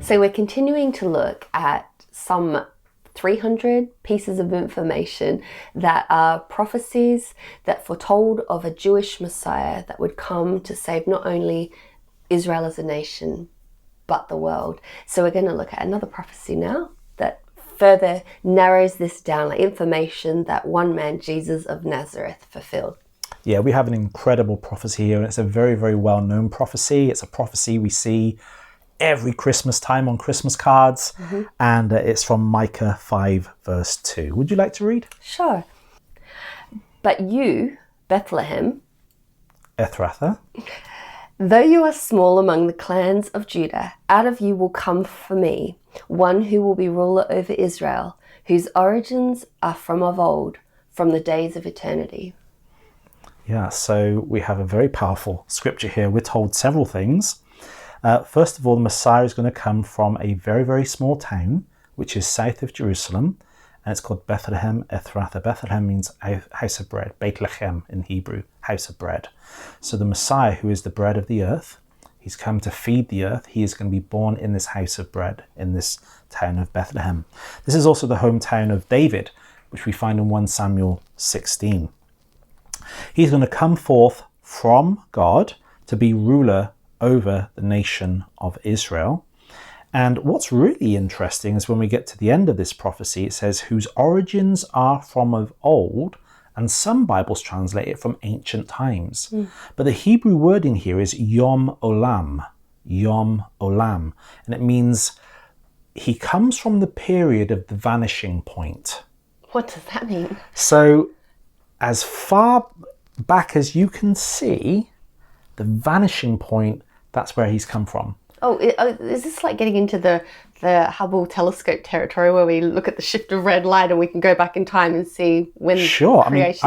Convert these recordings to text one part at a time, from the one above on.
So we're continuing to look at some 300 pieces of information that are prophecies that foretold of a Jewish Messiah that would come to save not only Israel as a nation, but the world. So we're going to look at another prophecy now that further narrows this down, like information that one man, Jesus of Nazareth, fulfilled. Yeah, we have an incredible prophecy here, and it's a very, very well-known prophecy. It's a prophecy we see every Christmas time on Christmas cards, and it's from Micah 5 verse 2. Would you like to read? Sure. But you, Bethlehem, Ephrathah, though you are small among the clans of Judah, out of you will come for me one who will be ruler over Israel, whose origins are from of old, from the days of eternity. Yeah, so we have a very powerful scripture here. We're told several things. First of all, the Messiah is going to come from a very, very small town, which is south of Jerusalem, and it's called Bethlehem Ephrathah. Bethlehem means house of bread, Beit Lechem in Hebrew, house of bread. So the Messiah, who is the bread of the earth, he's come to feed the earth. He is going to be born in this house of bread, in this town of Bethlehem. This is also the hometown of David, which we find in 1 Samuel 16. He's going to come forth from God to be ruler over the nation of Israel. And what's really interesting is when we get to the end of this prophecy, it says, whose origins are from of old, and some Bibles translate it from ancient times. But the Hebrew wording here is Yom Olam, Yom Olam. And it means he comes from the period of the vanishing point. What does that mean? So as far back as you can see, the vanishing point, that's where he's come from. Oh, is this like getting into the Hubble telescope territory where we look at the shift of red light and we can go back in time and see when creation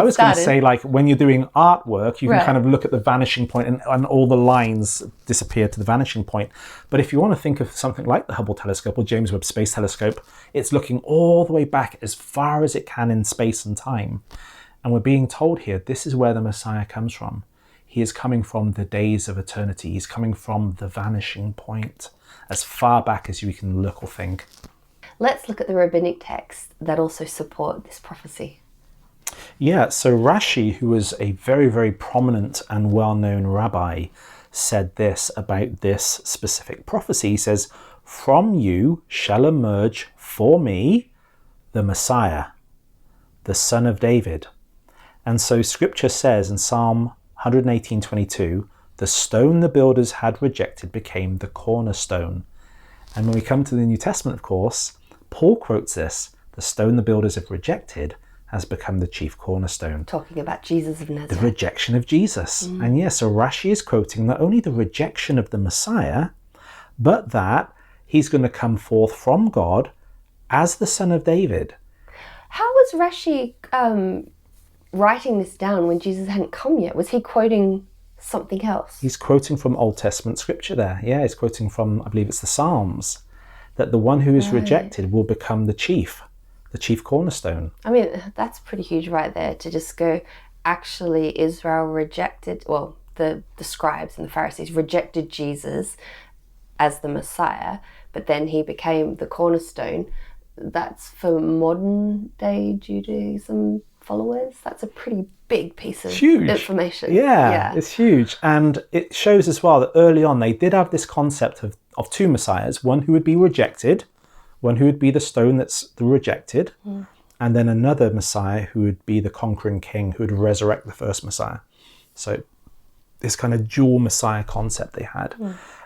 I was started? going to say, like, when you're doing artwork, you can kind of look at the vanishing point and all the lines disappear to the vanishing point. But if you want to think of something like the Hubble telescope or James Webb Space Telescope, it's looking all the way back as far as it can in space and time. And we're being told here, this is where the Messiah comes from. He is coming from the days of eternity. He's coming from the vanishing point, as far back as you can look or think. Let's look at the rabbinic texts that also support this prophecy. Yeah, so Rashi, who was a very, very prominent and well-known rabbi, said this about this specific prophecy. He says, from you shall emerge for me the Messiah, the son of David. And so scripture says in Psalm 118:22, the stone the builders had rejected became the cornerstone. And when we come to the New Testament, of course, Paul quotes this, the stone the builders have rejected has become the chief cornerstone. Talking about Jesus of Nazareth. The rejection of Jesus. And yes, so Rashi is quoting not only the rejection of the Messiah, but that he's going to come forth from God as the son of David. How was Rashi writing this down when Jesus hadn't come yet? Was he quoting something else? He's quoting from Old Testament scripture there. Yeah, he's quoting from, I believe it's the Psalms, that the one who is rejected will become the chief cornerstone. I mean, that's pretty huge right there, to just go, actually Israel rejected, well, the scribes and the Pharisees rejected Jesus as the Messiah, but then he became the cornerstone. That's for modern day Judaism followers. That's a pretty big piece of information. Yeah, it's huge. And it shows as well that early on they did have this concept of two messiahs, one who would be rejected, one who would be the stone that's the rejected, and then another messiah who would be the conquering king who would resurrect the first messiah. So this kind of dual messiah concept they had.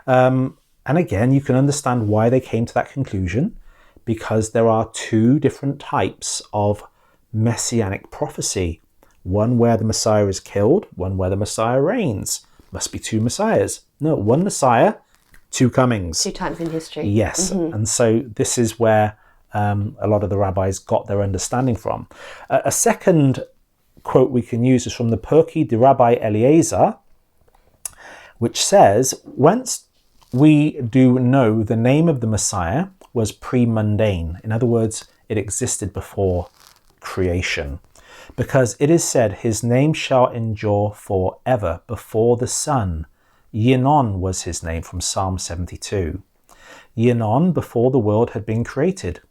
And again, you can understand why they came to that conclusion, because there are two different types of Messianic prophecy. One where the Messiah is killed, one where the Messiah reigns. Must be two Messiahs. No, one Messiah, two comings. Two times in history. Yes, and so this is where a lot of the rabbis got their understanding from. A second quote we can use is from the Perki de Rabbi Eliezer, which says, whence we do know the name of the Messiah was pre-mundane. In other words, it existed before creation, because it is said his name shall endure forever before the sun. Yinon was his name, from Psalm 72. Yenon, before the world had been created.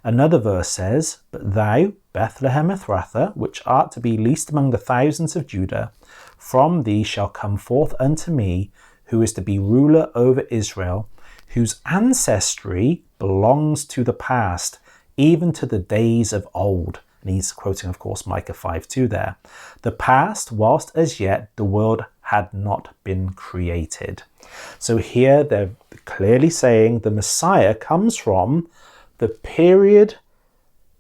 Another verse says, But thou, Bethlehem Ephrathah, which art to be least among the thousands of Judah, from thee shall come forth unto me, who is to be ruler over Israel, whose ancestry belongs to the past, even to the days of old. And he's quoting, of course, Micah 5:2 there. The past, whilst as yet the world had not been created. So here they're clearly saying the Messiah comes from the period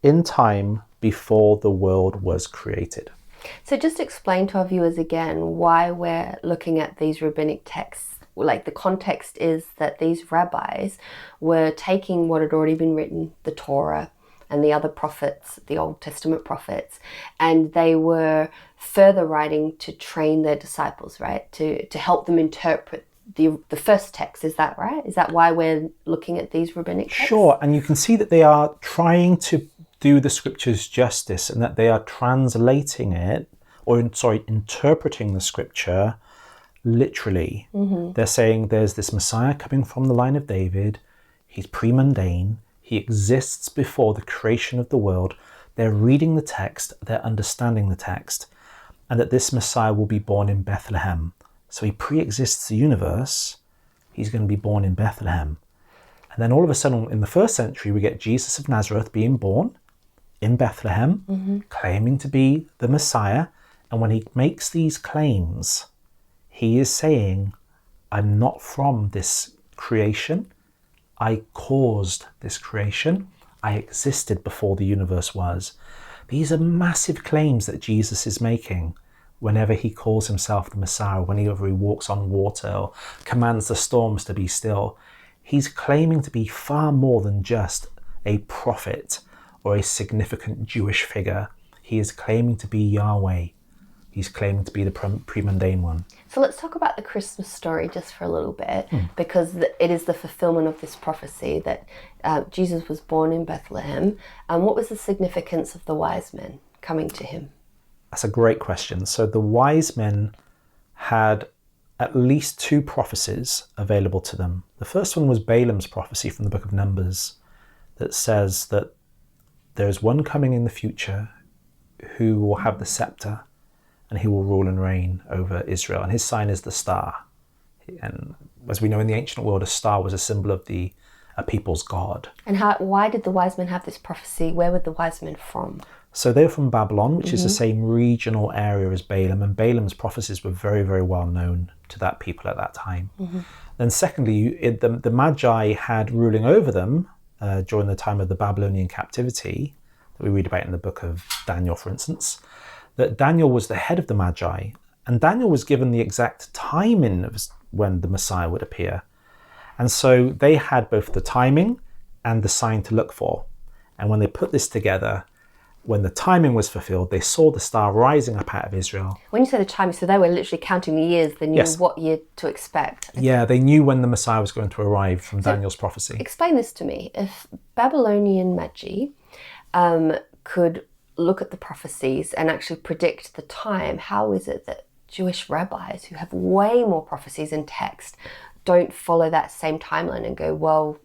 in time before the world was created. So just explain to our viewers again why we're looking at these rabbinic texts. Like, the context is that these rabbis were taking what had already been written, the Torah and the other prophets, the Old Testament prophets, and they were further writing to train their disciples, right? To help them interpret the first text. Is that right? Is that why we're looking at these rabbinic texts? Sure, and you can see that they are trying to do the scriptures justice, and that they are translating it, or interpreting the scripture literally. They're saying there's this Messiah coming from the line of David. He's pre-mundane. He exists before the creation of the world. They're reading the text. They're understanding the text. And that this Messiah will be born in Bethlehem. So he pre-exists the universe. He's going to be born in Bethlehem. And then all of a sudden, in the first century, we get Jesus of Nazareth being born in Bethlehem, claiming to be the Messiah. And when he makes these claims, he is saying, I'm not from this creation. I caused this creation. I existed before the universe was. These are massive claims that Jesus is making whenever he calls himself the Messiah, whenever he walks on water or commands the storms to be still. He's claiming to be far more than just a prophet or a significant Jewish figure. He is claiming to be Yahweh. He's claiming to be the pre-mundane one. So let's talk about the Christmas story just for a little bit, because it is the fulfillment of this prophecy that Jesus was born in Bethlehem. And what was the significance of the wise men coming to him? That's a great question. So the wise men had at least two prophecies available to them. The first one was Balaam's prophecy from the book of Numbers that says that there's one coming in the future who will have the scepter, and he will rule and reign over Israel. And his sign is the star. And as we know, in the ancient world, a star was a symbol of a people's god. And why did the wise men have this prophecy? Where were the wise men from? So they're from Babylon, which is the same regional area as Balaam. And Balaam's prophecies were very, very well known to that people at that time. Then secondly, the Magi had ruling over them during the time of the Babylonian captivity, that we read about in the book of Daniel, for instance, that Daniel was the head of the Magi, and Daniel was given the exact timing of when the Messiah would appear. And so they had both the timing and the sign to look for. And when they put this together, when the timing was fulfilled, they saw the star rising up out of Israel. When you say the timing, so they were literally counting the years, they knew what year to expect. Okay. Yeah, they knew when the Messiah was going to arrive from Daniel's prophecy. Explain this to me. If Babylonian Magi could look at the prophecies and actually predict the time, how is it that Jewish rabbis who have way more prophecies in text don't follow that same timeline and go, well,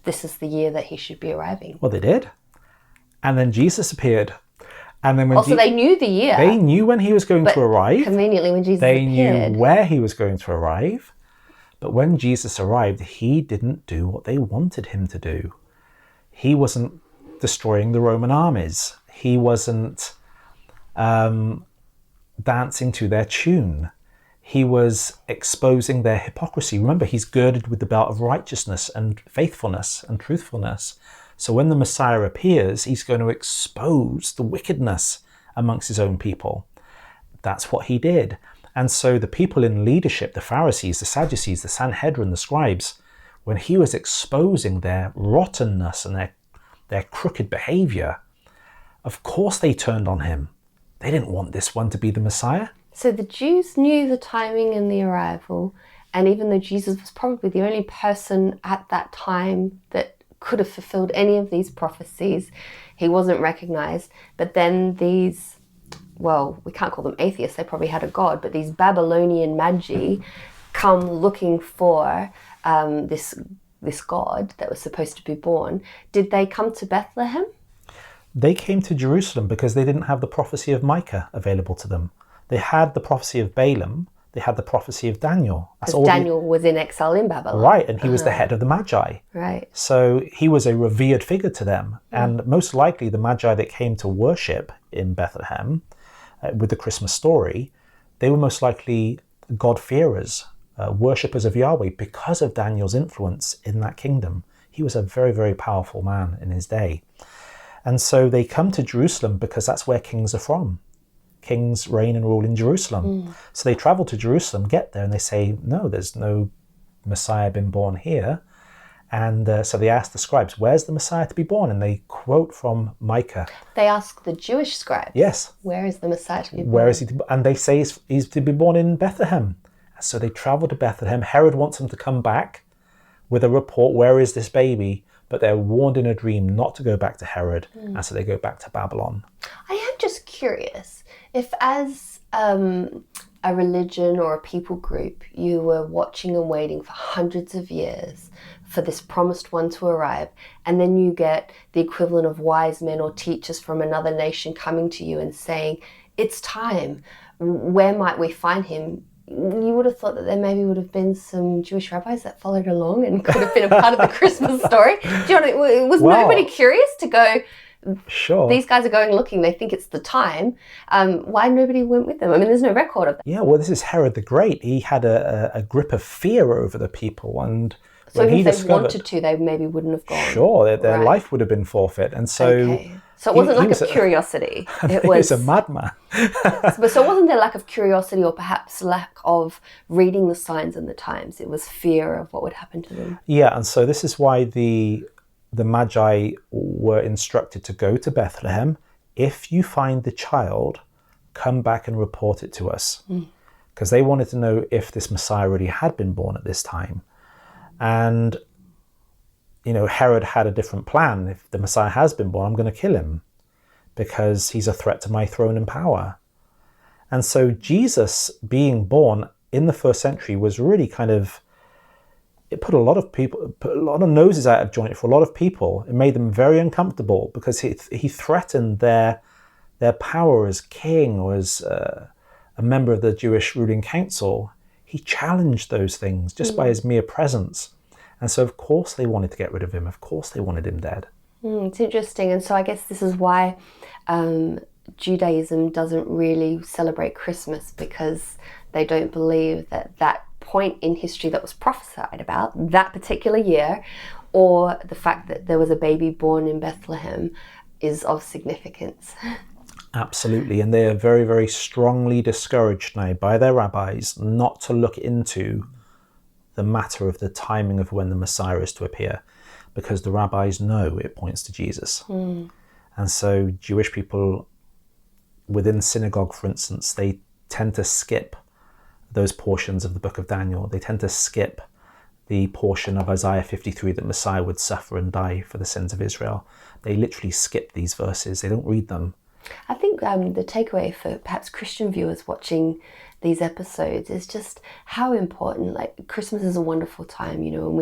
this is the year that he should be arriving? Well, they did. And then Jesus appeared. And then when they knew the year. They knew when he was going to arrive. Conveniently, when Jesus appeared. They knew where he was going to arrive. But when Jesus arrived, he didn't do what they wanted him to do. He wasn't destroying the Roman armies. He wasn't dancing to their tune. He was exposing their hypocrisy. Remember, he's girded with the belt of righteousness and faithfulness and truthfulness. So when the Messiah appears, he's going to expose the wickedness amongst his own people. That's what he did. And so the people in leadership, the Pharisees, the Sadducees, the Sanhedrin, the scribes, when he was exposing their rottenness and their crooked behavior, of course they turned on him. They didn't want this one to be the Messiah. So the Jews knew the timing and the arrival, and even though Jesus was probably the only person at that time that could have fulfilled any of these prophecies, he wasn't recognized. But then these, well, we can't call them atheists, they probably had a god, but these Babylonian Magi come looking for this this God that was supposed to be born, did they come to Bethlehem? They came to Jerusalem because they didn't have the prophecy of Micah available to them. They had the prophecy of Balaam. They had the prophecy of Daniel. Because Daniel was in exile in Babylon. Right, and he was the head of the Magi. Right. So he was a revered figure to them. And most likely the Magi that came to worship in Bethlehem with the Christmas story, they were most likely God-fearers, worshippers of Yahweh because of Daniel's influence in that kingdom. He was a very, very powerful man in his day. And so they come to Jerusalem because that's where kings are from. Kings reign and rule in Jerusalem. So they travel to Jerusalem, get there, and they say, no, there's no Messiah been born here. And so they ask the scribes, where's the Messiah to be born? And they quote from Micah. They ask the Jewish scribes. Yes. Where is the Messiah to be born? Where is he to be? And they say he's to be born in Bethlehem. So they travel to Bethlehem. Herod wants them to come back with a report, where is this baby? But they're warned in a dream not to go back to Herod. And so they go back to Babylon. I am just curious, if as a religion or a people group, you were watching and waiting for hundreds of years for this promised one to arrive, and then you get the equivalent of wise men or teachers from another nation coming to you and saying, it's time, where might we find him? You would have thought that there maybe would have been some Jewish rabbis that followed along and could have been a part of the Christmas story. Do you know what I mean? Was nobody curious to go, sure, these guys are going looking, they think it's the time. Why nobody went with them? I mean, there's no record of that. Yeah, well, this is Herod the Great. He had a grip of fear over the people. And so if they wanted to, they maybe wouldn't have gone. Sure, their life would have been forfeit. And so... Okay. So it wasn't like a curiosity. He was a madman. So wasn't there lack of curiosity or perhaps lack of reading the signs and the times? It was fear of what would happen to them. Yeah, and so this is why the Magi were instructed to go to Bethlehem. If you find the child, come back and report it to us. Because they wanted to know if this Messiah really had been born at this time. And Herod had a different plan. If the Messiah has been born, I'm going to kill him because he's a threat to my throne and power. And so Jesus being born in the first century was really it put a lot of noses out of joint for a lot of people. It made them very uncomfortable because he threatened their power as king or as a member of the Jewish ruling council. He challenged those things just by his mere presence. And so, of course, they wanted to get rid of him. Of course, they wanted him dead. It's interesting. And so I guess this is why Judaism doesn't really celebrate Christmas, because they don't believe that point in history that was prophesied about, that particular year, or the fact that there was a baby born in Bethlehem is of significance. Absolutely. And they are very, very strongly discouraged now by their rabbis not to look into the matter of the timing of when the Messiah is to appear, because the rabbis know it points to Jesus. And so Jewish people within synagogue, for instance, they tend to skip those portions of the book of Daniel. They tend to skip the portion of Isaiah 53 that Messiah would suffer and die for the sins of Israel. They literally skip these verses. They don't read them. I think the takeaway for perhaps Christian viewers watching these episodes is just how important, Christmas is a wonderful time, and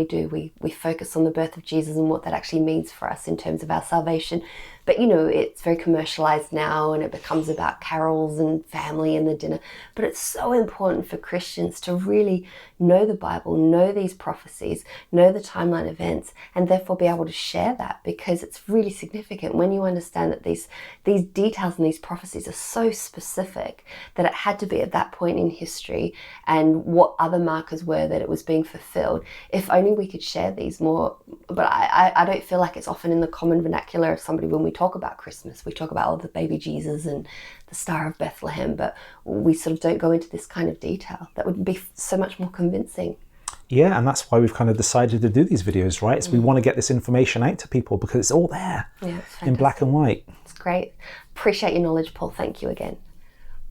we focus on the birth of Jesus and what that actually means for us in terms of our salvation. But, it's very commercialized now and it becomes about carols and family and the dinner. But it's so important for Christians to really know the Bible, know these prophecies, know the timeline events, and therefore be able to share that, because it's really significant when you understand that these details and these prophecies are so specific that it had to be at that point in history, and what other markers were that it was being fulfilled. If only we could share these more. But I don't feel like it's often in the common vernacular of somebody. When we talk about Christmas, we talk about the baby Jesus and the Star of Bethlehem, but we sort of don't go into this kind of detail. That would be so much more convincing. Yeah, and that's why we've kind of decided to do these videos, right? So we want to get this information out to people because it's all there in black and white. It's great. Appreciate your knowledge, Paul. Thank you again.